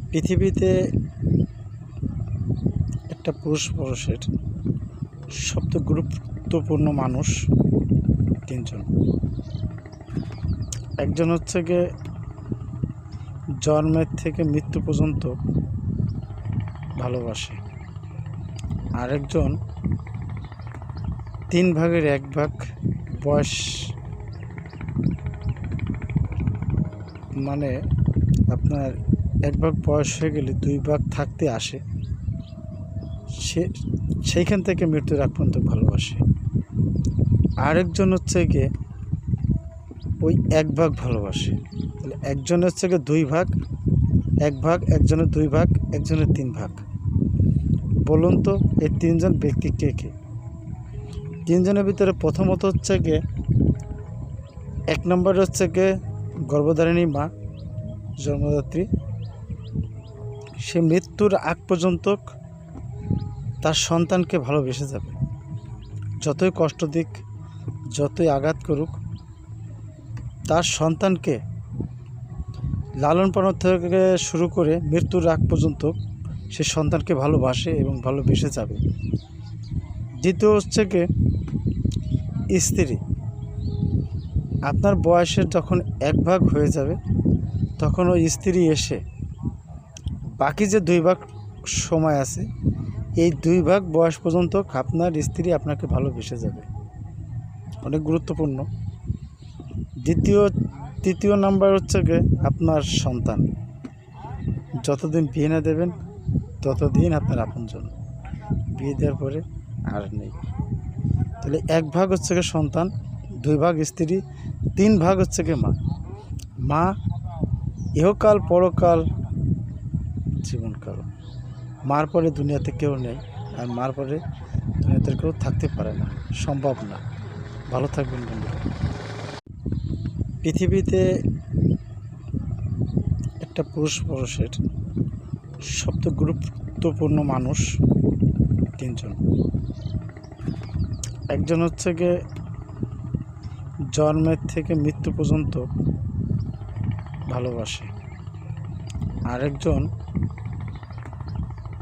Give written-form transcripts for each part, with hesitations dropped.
পৃথিবীতে একটা পুরুষের সবচেয়ে গুরুত্বপূর্ণ মানুষ তিনজন। একজন হচ্ছে গিয়ে জন্মের থেকে মৃত্যু পর্যন্ত ভালোবাসে, আরেকজন 3 ভাগের 1 ভাগ বয়স, মানে আপনার 1 ভাগ বয়স হয়ে গেলে 2 ভাগ থাকতে আসে, সেইখান থেকে মৃত্যুর আগ পর্যন্ত ভালোবাসে। আরেকজন হচ্ছে গিয়ে ওই 1 ভাগ ভালোবাসে। তাহলে একজন হচ্ছে গিয়ে 2 ভাগ, 1 ভাগ, একজনের 2 ভাগ, একজনের 3 ভাগ। বলুন তো এই 3 জন ব্যক্তি কে কে? 3 জনের ভিতরে প্রথমত হচ্ছে গিয়ে 1 নম্বরে হচ্ছে গিয়ে গর্ভধারিণী মা, জন্মদাত্রী। সে মৃত্যুর আগ পর্যন্ত তার সন্তানকে ভালোবেসে যাবে, যতই কষ্ট দিক, যতই আঘাত করুক, তার সন্তানকে লালন পালন থেকে শুরু করে মৃত্যুর আগ পর্যন্ত সে সন্তানকে ভালোবাসে এবং ভালোবেসে যাবে। দ্বিতীয় হচ্ছে গিয়ে স্ত্রী। আপনার বয়সের যখন 1 ভাগ হয়ে যাবে, তখন ওই স্ত্রী এসে বাকি যে 2 ভাগ সময় আছে, এই 2 ভাগ বয়স পর্যন্ত আপনার স্ত্রী আপনাকে ভালোবেসে যাবে। অনেক গুরুত্বপূর্ণ। তৃতীয় নাম্বার হচ্ছে গিয়ে আপনার সন্তান। যতদিন বিয়ে না দেবেন ততদিন আপনার আপনজন, বিয়ে দেওয়ার পরে আর নেই। তাহলে 1 ভাগ হচ্ছে গিয়ে সন্তান, 2 ভাগ স্ত্রী, 3 ভাগ হচ্ছে গিয়ে মা। ইহকাল পরকাল জীবনকাল। মার পরে দুনিয়াতে কেউ নেই, আর মার পরে দুনিয়াতে কেউ থাকতে পারে না, সম্ভব না। ভালো থাকবেন বন্ধুরা। পৃথিবীতে একটা পুরুষের সবচেয়ে গুরুত্বপূর্ণ মানুষ 3 জন। একজন হচ্ছে গিয়ে জন্মের থেকে মৃত্যু পর্যন্ত ভালোবাসে, আরেকজন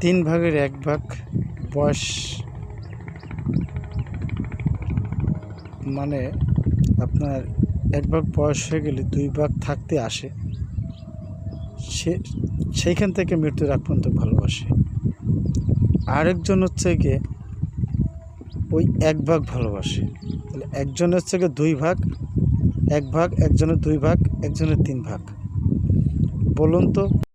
3 ভাগের 1 ভাগ বয়স, মানে আপনার 1 ভাগ বয়স হয়ে গেলে 2 ভাগ থাকতে আসে, সেইখান থেকে মৃত্যুর আগ পর্যন্ত ভালোবাসে। আরেকজন হচ্ছে গিয়ে ওই 1 ভাগ ভালোবাসে। তাহলে একজন হচ্ছে গিয়ে 2 ভাগ, 1 ভাগ, একজনের 2 ভাগ, একজনের 3 ভাগ। বলুন তো